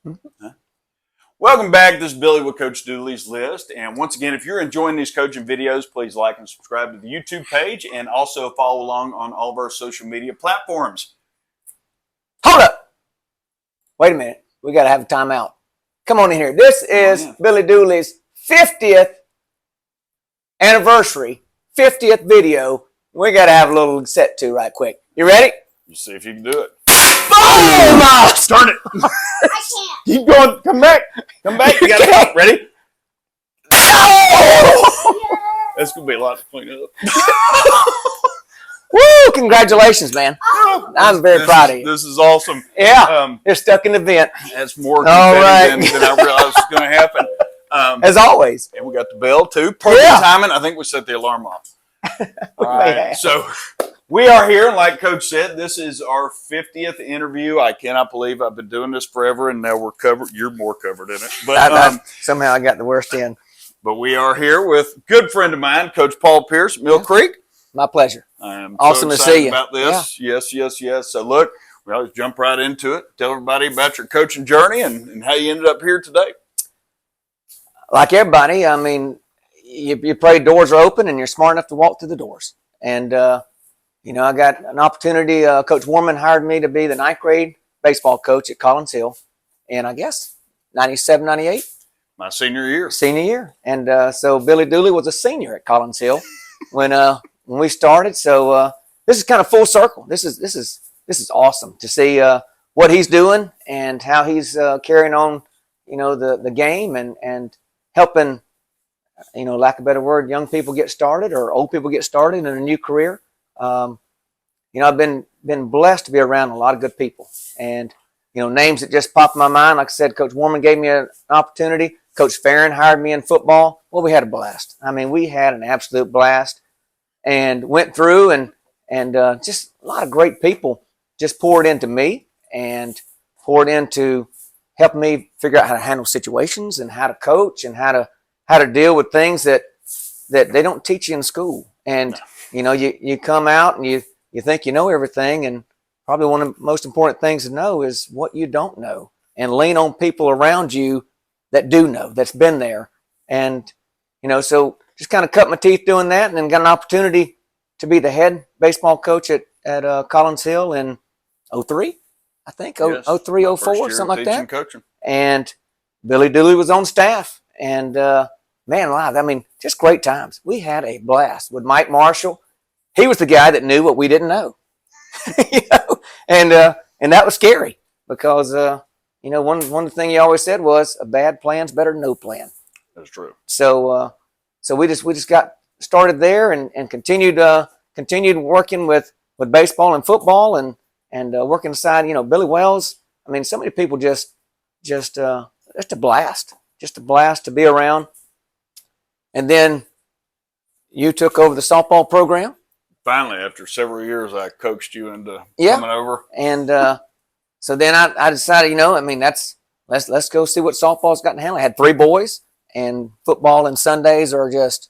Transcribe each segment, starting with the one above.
Huh? Welcome back. This is Billy with Coach Dooley's List. And once again, if you're enjoying these coaching videos, please like and subscribe to the YouTube page and also follow along on all of our social media platforms. Hold up. Wait a minute. We got to have a timeout. Come on in here. This is Billy Dooley's 50th anniversary, 50th video. We got to have a little set to right quick. You ready? You see if you can do it. Boom! Start it. I can't. Keep going. Come back. Come back. You got to stop. Ready? Oh! That's going to be a lot to clean up. Woo! Congratulations, man. I'm very proud of you. This is awesome. Yeah. You're stuck in the vent. That's more All right. than I realized was going to happen. As always. And we got the bell, too. Perfect timing. I think we set the alarm off. All right. So we are here. Like Coach said, this is our 50th interview. I cannot believe I've been doing this forever, and now we're covered. You're more covered in it. But somehow I got the worst in. But we are here with a good friend of mine, Coach Paul Pierce at Mill Creek. My pleasure. I am awesome so to see you about this. Yeah. Yes. So look, we always jump right into it. Tell everybody about your coaching journey and how you ended up here today. Like everybody, I mean, you pray doors are open and you're smart enough to walk through the doors. And, you know, I got an opportunity. Coach Warman hired me to be the 9th grade baseball coach at Collins Hill in, I guess, 97, 98. My senior year. Senior year. And so Billy Dooley was a senior at Collins Hill when we started. So this is kind of full circle. This is awesome to see what he's doing and how he's carrying on, you know, the game and helping, you know, lack of a better word, young people get started or old people get started in a new career. You know, I've been blessed to be around a lot of good people, and you know, names that just pop in my mind. Like I said, Coach Warman gave me an opportunity. Coach Farron hired me in football. Well, we had a blast. I mean, we had an absolute blast, and went through and just a lot of great people just poured into me and poured into helping me figure out how to handle situations and how to coach and how to deal with things that they don't teach you in school. And you know, you come out and you think you know everything, and probably one of the most important things to know is what you don't know, and lean on people around you that do know, that's been there. And you know, so just kind of cut my teeth doing that, and then got an opportunity to be the head baseball coach at Collins Hill in 03, I think, yes. 03, 04, something like that. Coaching. And Billy Dooley was on staff, and man alive, I mean, just great times. We had a blast with Mike Marshall. He was the guy that knew what we didn't know, you know, and that was scary because you know, one of the things he always said was a bad plan's better than no plan. That's true. So we just got started there and continued working with baseball and football and working aside, you know, Billy Wells. I mean, so many people just a blast to be around. And then you took over the softball program. Finally, after several years, I coached you into coming over. And so then I decided, you know, I mean, let's go see what softball's got to handle. I had 3 boys, and football and Sundays are just,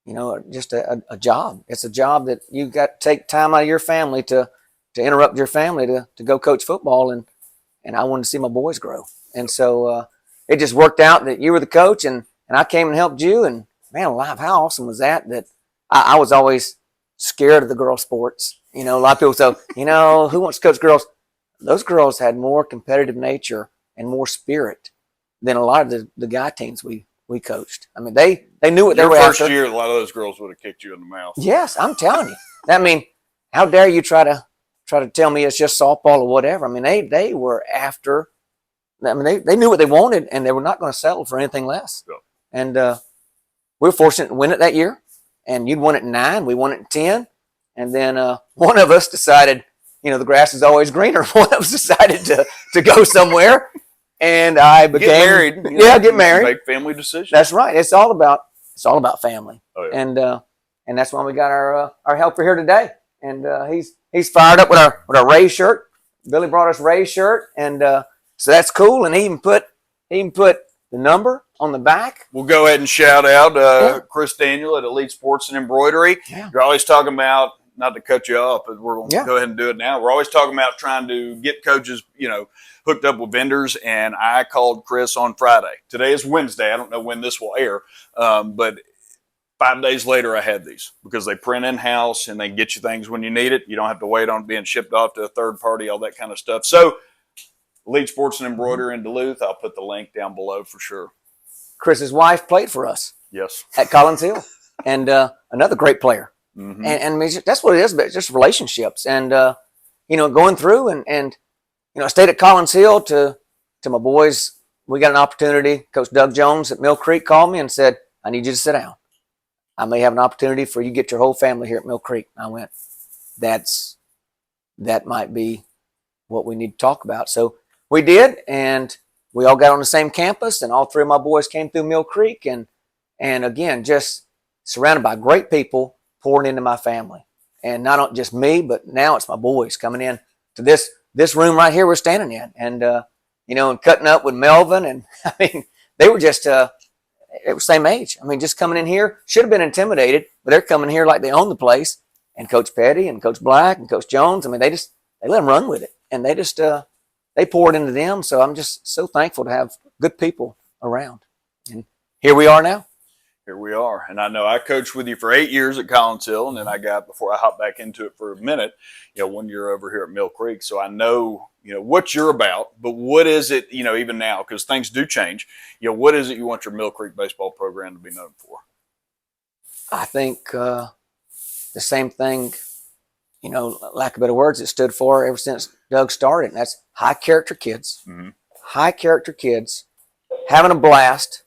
you know, just a job. It's a job that you got to take time out of your family to interrupt your family to go coach football, and I wanted to see my boys grow. And so it just worked out that you were the coach, and I came and helped you. And man alive, how awesome was that I was always scared of the girl sports. You know, a lot of people say, you know, who wants to coach girls? Those girls had more competitive nature and more spirit than a lot of the guy teams we coached. I mean, they knew what they were after. Your first year, a lot of those girls would have kicked you in the mouth. Yes, I'm telling you. I mean, how dare you try to tell me it's just softball or whatever? I mean, they were after. I mean, they knew what they wanted, and they were not going to settle for anything less. Yeah. And we were fortunate to win it that year. And you'd won it in 9, we won it in 10. And then one of us decided, you know, the grass is always greener. One of us decided to go somewhere, and I became get married. Get married. Make family decisions. That's right. It's all about family. Oh, yeah. And that's why we got our helper here today. And he's fired up with our Ray shirt. Billy brought us Ray's shirt, and so that's cool. And he even put the number on the back. We'll go ahead and shout out Chris Daniel at Elite Sports and Embroidery. Yeah. You're always talking about not to cut you off, but we're going to go ahead and do it now. We're always talking about trying to get coaches, hooked up with vendors, and I called Chris on Friday. Today is Wednesday. I don't know when this will air, but 5 days later I had these because they print in-house and they get you things when you need it. You don't have to wait on it being shipped off to a third party, all that kind of stuff. So Elite Sports and Embroidery in Duluth, I'll put the link down below for sure. Chris's wife played for us. Yes. At Collins Hill. And another great player. Mm-hmm. And I mean, that's what it is, but just relationships. And, going through and I stayed at Collins Hill to my boys. We got an opportunity. Coach Doug Jones at Mill Creek called me and said, I need you to sit down. I may have an opportunity for you to get your whole family here at Mill Creek. I went, that might be what we need to talk about. So we did, and we all got on the same campus, and all 3 of my boys came through Mill Creek, and again, just surrounded by great people pouring into my family. And not just me, but now it's my boys coming in to this room right here we're standing in, and and cutting up with Melvin, and I mean, they were just they were same age. I mean, just coming in here, should have been intimidated, but they're coming here like they own the place. And Coach Petty and Coach Black and Coach Jones, I mean, they let them run with it, and they just they poured into them. So I'm just so thankful to have good people around, and here we are now. Here we are. And I know I coached with you for 8 years at Collins Hill, and then I got, before I hop back into it for a minute, 1 year over here at Mill Creek. So I know, what you're about, but what is it, even now, because things do change, what is it you want your Mill Creek baseball program to be known for? I think the same thing, lack of better words, it stood for ever since Doug started, and that's high character kids. Mm-hmm. High character kids having a blast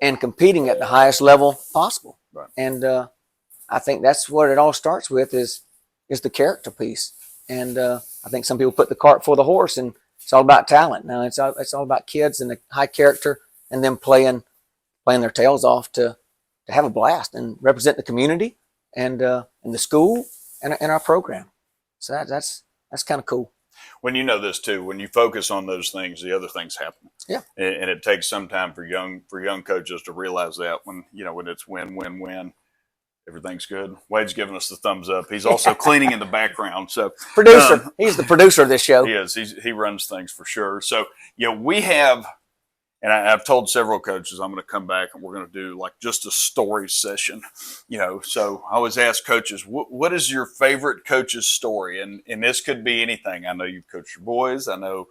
and competing at the highest level possible. Right. And I think that's what it all starts with is the character piece. And I think some people put the cart before the horse, and it's all about talent. No, it's all about kids and the high character, and them playing their tails off to have a blast and represent the community and the school and our program. So that's kind of cool. When you know this too, when you focus on those things, the other things happen. Yeah. And it takes some time for young coaches to realize that when it's win, everything's good. Wade's giving us the thumbs up. He's also cleaning in the background. So producer, he's the producer of this show. He is. He runs things for sure. So we have, and I've told several coaches I'm going to come back and we're going to do like just a story session. So I always ask coaches, what is your favorite coach's story? And this could be anything. I know you've coached your boys. I know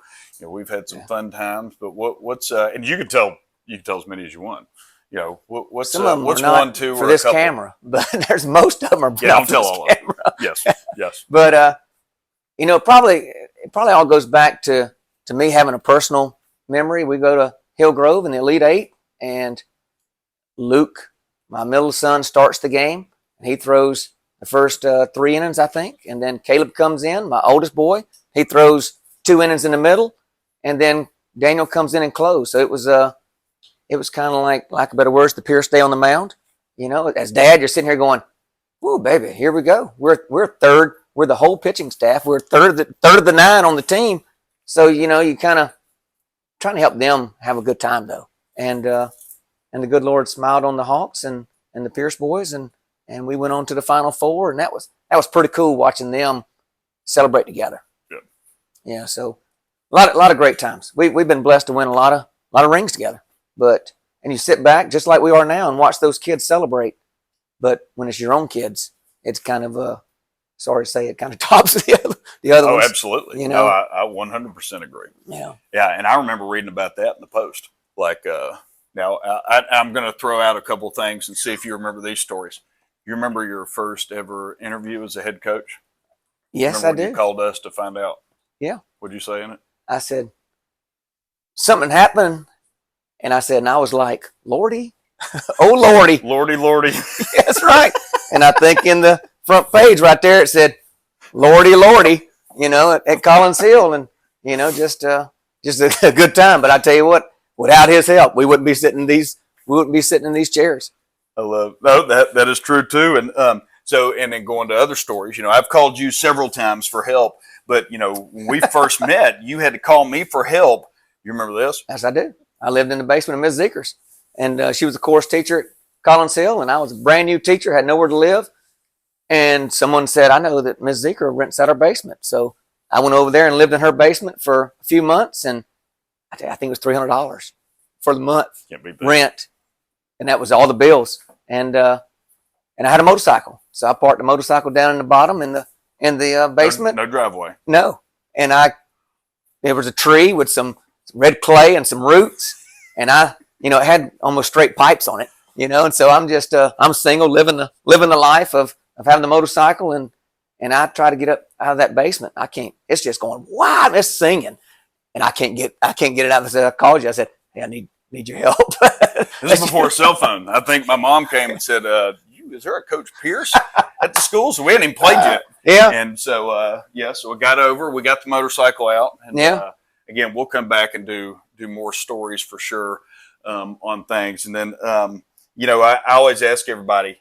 we've had some fun times. But what's and you can tell as many as you want. What's one, two, for or this a couple? camera, but there's most of them are. Yeah, don't tell all of them. Yes. But it probably all goes back to me having a personal memory. We go to Hillgrove in the Elite Eight, and Luke, my middle son, starts the game, and he throws the first 3 innings, I think, and then Caleb comes in, my oldest boy. He throws 2 innings in the middle, and then Daniel comes in and closes. So it was kind of like, lack of better words, the Pierce Day on the mound. As dad, you're sitting here going, "Ooh, baby, here we go. We're third. We're the whole pitching staff. We're third of the 9 on the team." So you kind of trying to help them have a good time though, and the good Lord smiled on the Hawks and the Pierce boys, and we went on to the Final Four, and that was pretty cool watching them celebrate together. Good. Yeah. So a lot of great times. We've been blessed to win a lot of rings together. And you sit back just like we are now and watch those kids celebrate. But when it's your own kids, it's kind of sorry to say, it kind of tops the other ones. Oh, absolutely. No, I 100% agree. Yeah. Yeah, and I remember reading about that in the Post. Like, now I'm going to throw out a couple of things and see if you remember these stories. You remember your first ever interview as a head coach? Yes, I do. You called us to find out. Yeah. What'd you say in it? I said, something happened. And I said, and I was like, Lordy, oh Lordy. Lordy. That's right. And I think in the front page right there, it said, Lordy, at Collins Hill. And, just a good time. But I tell you what, without his help, we wouldn't be sitting in these chairs. I love that is true too. And and then going to other stories, I've called you several times for help, but when we first met, you had to call me for help. You remember this? Yes, I do. I lived in the basement of Ms. Zeekers, and she was a course teacher at Collins Hill, and I was a brand new teacher, had nowhere to live. And someone said, I know that Ms. Zeker rents out her basement. So I went over there and lived in her basement for a few months, and I think it was $300 for the month rent, and that was all the bills. And I had a motorcycle, so I parked the motorcycle down in the bottom in the basement. No driveway. No, and there was a tree with some red clay and some roots, and it had almost straight pipes on it, and so I'm single, living the life of having the motorcycle, and I try to get up out of that basement. I can't. It's just going wild. It's singing, and I can't get it out. I called you. I said, hey, I need your help. This is before a cell phone. I think my mom came and said, is there a Coach Pierce at the school? So we hadn't even played yet. Yeah. And so, so we got the motorcycle out. And, again, we'll come back and do more stories for sure on things. And then, I always ask everybody,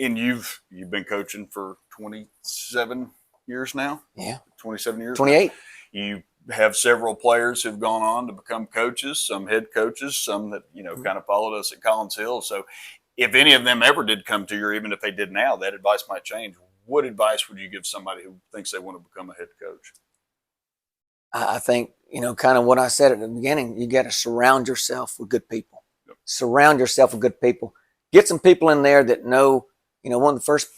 and you've been coaching for 27 years now? Yeah. 27 years? 28. Now. You have several players who've gone on to become coaches, some head coaches, some that, kind of followed us at Collins Hill. So if any of them ever did come to you, or even if they did now, that advice might change. What advice would you give somebody who thinks they want to become a head coach? I think, kind of what I said at the beginning, you got to surround yourself with good people. Yep. Surround yourself with good people. Get some people in there that know, one of the first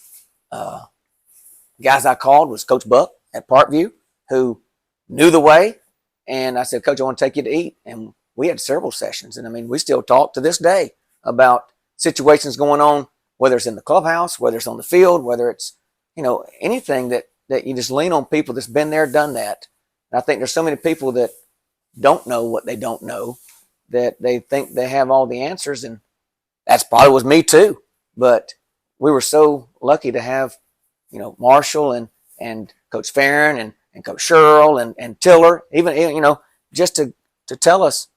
guys I called was Coach Buck at Parkview, who knew the way. And I said, Coach, I want to take you to eat. And we had several sessions. And we still talk to this day about situations going on, whether it's in the clubhouse, whether it's on the field, whether it's, anything that you just lean on people that's been there, done that. And I think there's so many people that don't know what they don't know, that they think they have all the answers. And that's probably was me too. But we were so lucky to have, Marshall and Coach Farron and Coach Sherrill and Tiller, even, just to tell us,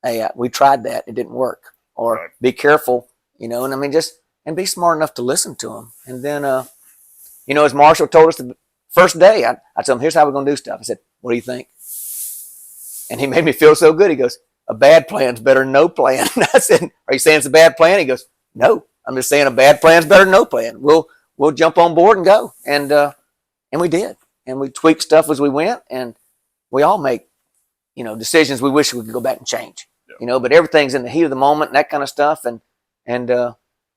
hey, we tried that, it didn't work, or right. Be careful, and be smart enough to listen to them. And then, as Marshall told us the first day, I told him, here's how we're going to do stuff. I said, what do you think? And he made me feel so good. He goes, a bad plan's better than no plan. And I said, are you saying it's a bad plan? He goes, no, I'm just saying a bad plan's better than no plan. We'll jump on board and go. And we did. And we tweaked stuff as we went, and we all make, decisions we wish we could go back and change, but everything's in the heat of the moment and that kind of stuff. And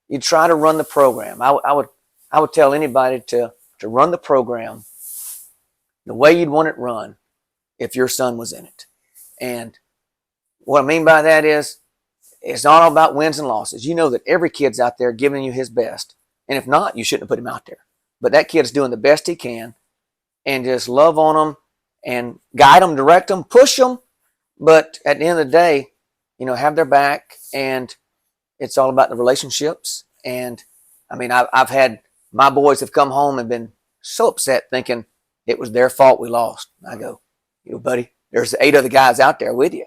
you try to run the program. I would tell anybody to run the program the way you'd want it run if your son was in it. And what I mean by that is, it's not all about wins and losses. You know that every kid's out there giving you his best. And if not, you shouldn't have put him out there. But that kid's doing the best he can, and just love on them and guide them, direct them, push them. But at the end of the day, have their back, and it's all about the relationships. And I've had my boys have come home and been so upset thinking it was their fault we lost. I go, buddy, there's 8 other guys out there with you.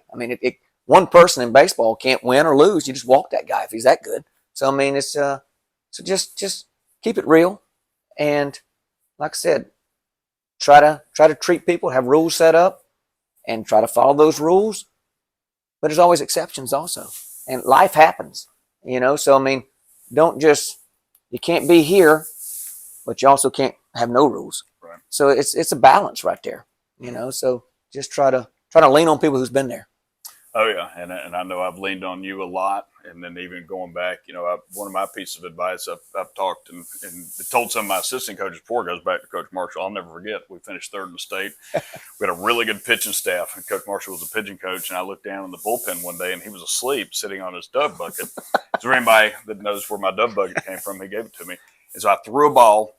One person in baseball can't win or lose. You just walk that guy if he's that good. So, it's, so just keep it real. And like I said, try to treat people, have rules set up, and try to follow those rules. But there's always exceptions also. And life happens, so don't just, you can't be here, but you also can't have no rules. Right. So it's a balance right there, so just try to lean on people who's been there. Oh yeah. And I know I've leaned on you a lot. And then even going back, one of my pieces of advice I've talked and told some of my assistant coaches before, goes back to Coach Marshall. I'll never forget. We finished 3rd in the state. We had a really good pitching staff, and Coach Marshall was a pitching coach. And I looked down in the bullpen one day, and he was asleep, sitting on his dove bucket. So anybody that knows where my dove bucket came from, he gave it to me. And so I threw a ball,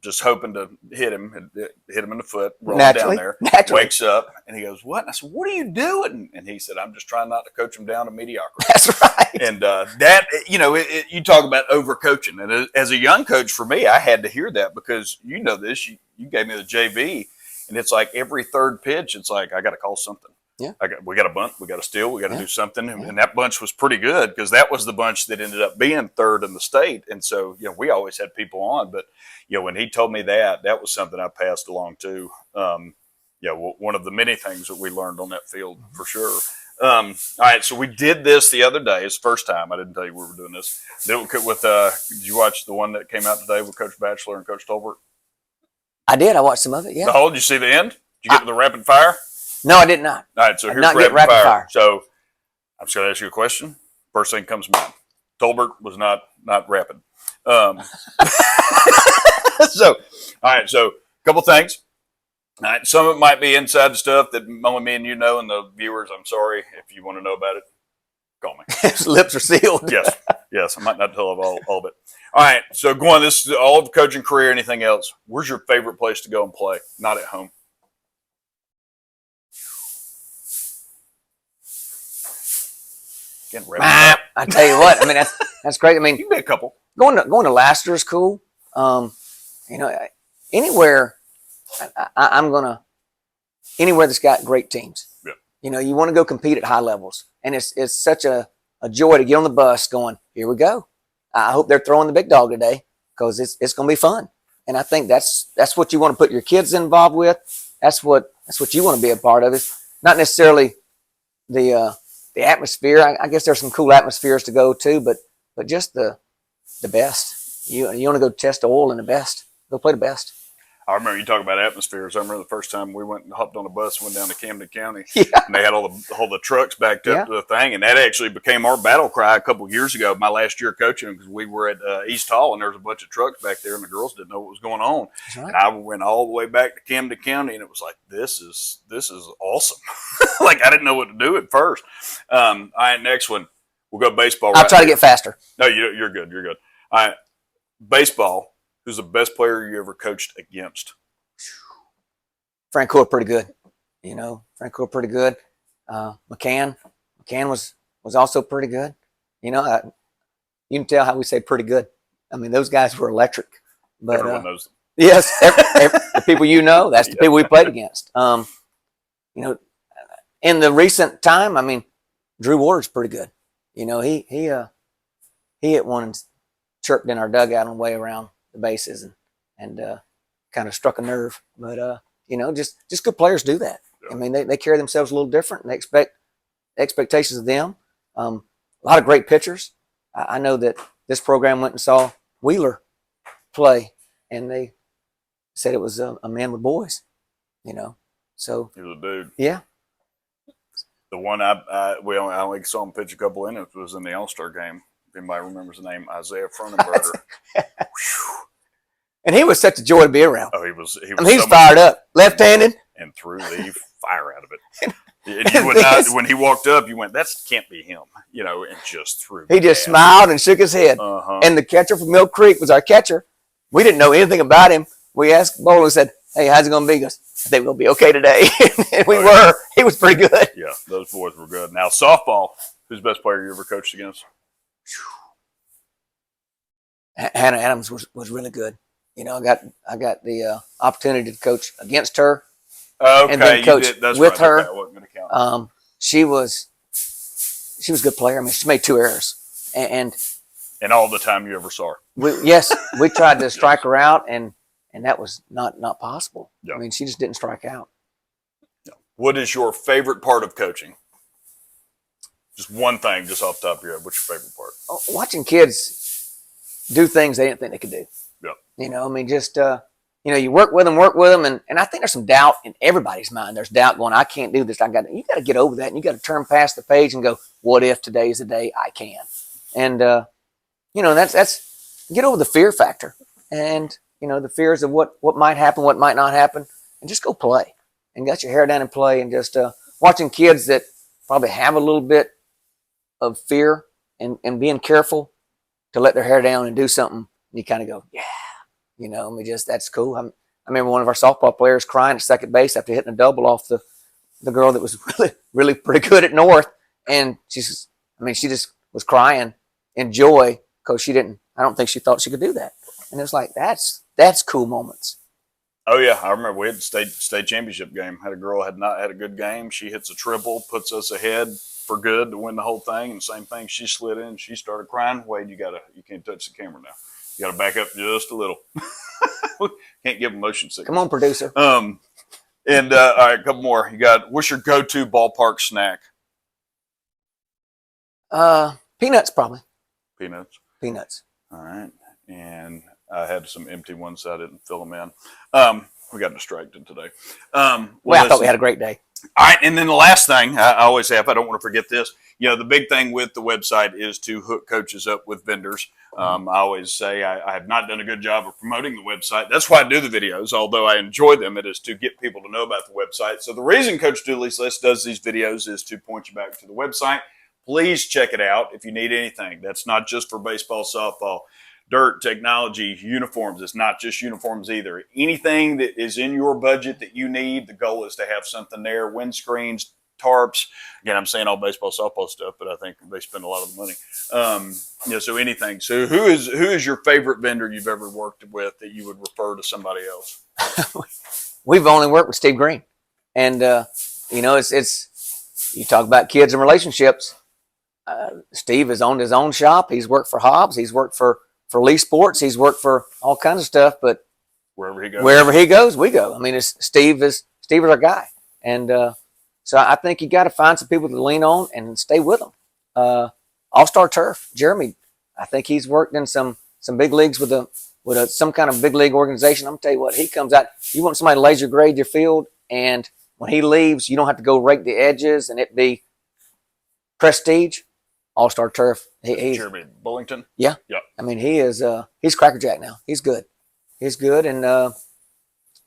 just hoping to hit him in the foot, roll down there, wakes up, and he goes, what? And I said, what are you doing? And he said, I'm just trying not to coach him down to mediocrity. That's right. And that, you talk about overcoaching. And as a young coach, for me, I had to hear that, because this, you gave me the JV, and it's like every 3rd pitch, it's like, I got to call something. Yeah. We got to bunt, we got to steal, we got to do something. And that bunch was pretty good, because that was the bunch that ended up being 3rd in the state. And so, we always had people on, but, when he told me that was something I passed along too. One of the many things that we learned on that field for sure. All right, so we did this the other day. It's the first time. I didn't tell you we were doing this. Did you watch the one that came out today with Coach Batchelor and Coach Tolbert? I did. I watched some of it. Yeah. The whole? Did you see the end? Did you get to the rapid fire? No, I did not. All right, so here's not get rapid fire. So I'm just going to ask you a question. First thing comes to mind. Tolbert was not rapid. So, all right, so a couple things. All right, some of it might be inside stuff that only me and you know, and the viewers, I'm sorry. If you want to know about it, call me. His lips are sealed. Yes, I might not tell all of it. All right, so going, this is all of the coaching career, anything else. Where's your favorite place to go and play? Not at home. I tell you what, I mean that's great. I mean, you can be a couple. Going to Laster is cool. Anywhere I'm gonna anywhere that's got great teams. Yeah. You want to go compete at high levels, and it's such a joy to get on the bus going, here we go. I hope they're throwing the big dog today because it's going to be fun. And I think that's what you want to put your kids involved with. That's what you want to be a part of. It's not necessarily the atmosphere. I guess there's some cool atmospheres to go to, but just the best. You want to go test the oil in the best. Go play the best. I remember you talking about atmospheres. I remember the first time we went and hopped on a bus and went down to Camden County, and they had all the trucks backed up to the thing, and that actually became our battle cry a couple of years ago, my last year coaching, because we were at East Hall, and there was a bunch of trucks back there, and the girls didn't know what was going on. Right. And I went all the way back to Camden County, and it was like, this is awesome. Like, I didn't know what to do at first. All right, next one. We'll go baseball. I'll try to get faster. No, you're good. You're good. All right, baseball. Who's the best player you ever coached against? Francoeur, pretty good. Francoeur, pretty good. McCann was also pretty good. You can tell how we say pretty good. I mean, those guys were electric. But everyone knows them. Yes, the people that's the people we played against. In the recent time, I mean, Drew Ward's pretty good. He hit one and chirped in our dugout on the way around the bases and kind of struck a nerve. But just good players do that. Yeah. I mean, they carry themselves a little different, and they expect expectations of them. A lot of great pitchers. I know that this program went and saw Wheeler play, and they said it was a man with boys. So he was a dude. Yeah. The one I only saw him pitch a couple innings was in the All-Star game. If anybody remembers the name, Isaiah Fronenberger. And he was such a joy to be around. Oh, he was. He's fired up, left-handed, and threw the fire out of it. And you would not, when he walked up, you went, "That can't be him," and just threw. He just smiled and shook his head. And the catcher from Mill Creek was our catcher. We didn't know anything about him. We asked Bowler and said, "Hey, how's it going to be?" He goes, "I think we'll be okay today." And we were. He was pretty good. Yeah, those boys were good. Now, softball. Who's the best player you ever coached against? Hannah Adams was really good. I got the opportunity to coach against her. Okay, and then coach with her. Okay, I wasn't going to count. She was a good player. I mean, she made 2 errors, and all the time you ever saw her. We tried to strike her out, and that was not possible. Yeah. I mean, she just didn't strike out. Yeah. What is your favorite part of coaching? Just one thing, just off the top of your head. What's your favorite part? Watching kids do things they didn't think they could do. Yeah. I mean, just you work with them, and I think there's some doubt in everybody's mind. There's doubt going, I can't do this. You got to get over that, and you got to turn past the page and go, what if today's the day I can? And that's get over the fear factor, and the fears of what might happen, what might not happen, and just go play and get your hair down and play, and just watching kids that probably have a little bit of fear and being careful to let their hair down and do something, and you kind of go, yeah. That's cool. I remember one of our softball players crying at second base after hitting a double off the girl that was really, really pretty good at North. And she just was crying in joy because I don't think she thought she could do that. And it was like, that's cool moments. Oh yeah. I remember we had the state championship game. Had a girl had not had a good game. She hits a triple, puts us ahead for good to win the whole thing. And the same thing, she slid in, she started crying. Wade, you can't touch the camera now. You got to back up just a little. Can't give motion sickness. Come on, producer. And all right, a couple more. What's your go-to ballpark snack? Peanuts, probably. Peanuts. Peanuts. All right. And I had some empty ones, so I didn't fill them in. We got distracted today. Well, I thought we had a great day. All right. And then the last thing I always have, I don't want to forget this. The big thing with the website is to hook coaches up with vendors. I always say I have not done a good job of promoting the website. That's why I do the videos, although I enjoy them. It is to get people to know about the website. So the reason Coach Dooley's List does these videos is to point you back to the website. Please check it out if you need anything. That's not just for baseball, softball, dirt, technology, uniforms. It's not just uniforms either. Anything that is in your budget that you need, the goal is to have something there. Windscreens, tarps. Again, I'm saying all baseball, softball stuff, but I think they spend a lot of the money. So anything. So who is your favorite vendor you've ever worked with that you would refer to somebody else? We've only worked with Steve Green, and it's you talk about kids and relationships. Steve has owned his own shop. He's worked for Hobbs. He's worked for Lee Sports. He's worked for all kinds of stuff. But wherever he goes, we go. I mean, Steve is our guy, and so I think you got to find some people to lean on and stay with them. All-Star Turf, Jeremy. I think he's worked in some big leagues with some kind of big league organization. I'm gonna tell you what, he comes out. You want somebody to laser grade your field, and when he leaves, you don't have to go rake the edges and it be prestige. All-Star Turf. Jeremy Bullington. Yeah. Yep. I mean, he's crackerjack now. He's good. And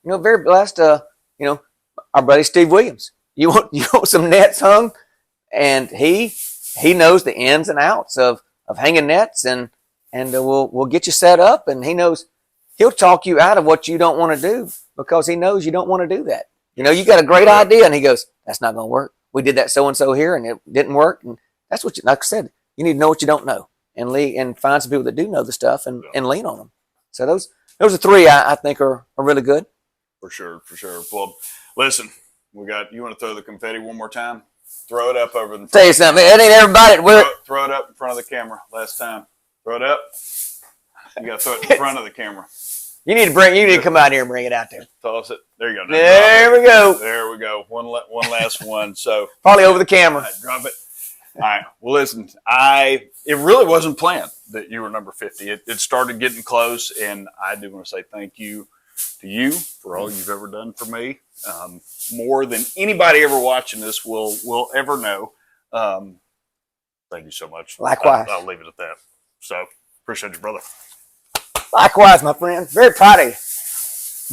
very blessed. Our buddy Steve Williams. You want some nets hung, and he knows the ins and outs of hanging nets, and we'll get you set up, and he'll talk you out of what you don't want to do because he knows you don't want to do that. You got a great idea, and he goes, "That's not going to work. We did that so and so here, and it didn't work." And that's what, like I said, you need to know what you don't know, and find some people that do know the stuff, and lean on them. So those are three I think are really good. For sure. Well, listen. You want to throw the confetti one more time? Throw it up over the. Tell you something. It ain't everybody. Throw it up in front of the camera. Last time. Throw it up. You got to throw it in front of the camera. You need to come out here and bring it out there. Toss it. There you go. There we go. There we go. One last one. So probably over the camera. Right, drop it. All right. Well, listen. It really wasn't planned that you were number 50. It started getting close, and I do want to say thank you to you for all you've ever done for me. More than anybody ever watching this will ever know. Thank you so much. Likewise. I'll leave it at that. So appreciate you, brother. Likewise, my friend. Very proud of you.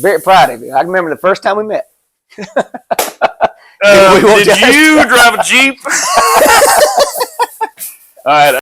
Very proud of you. I remember the first time we met. Did you drive a Jeep? All right.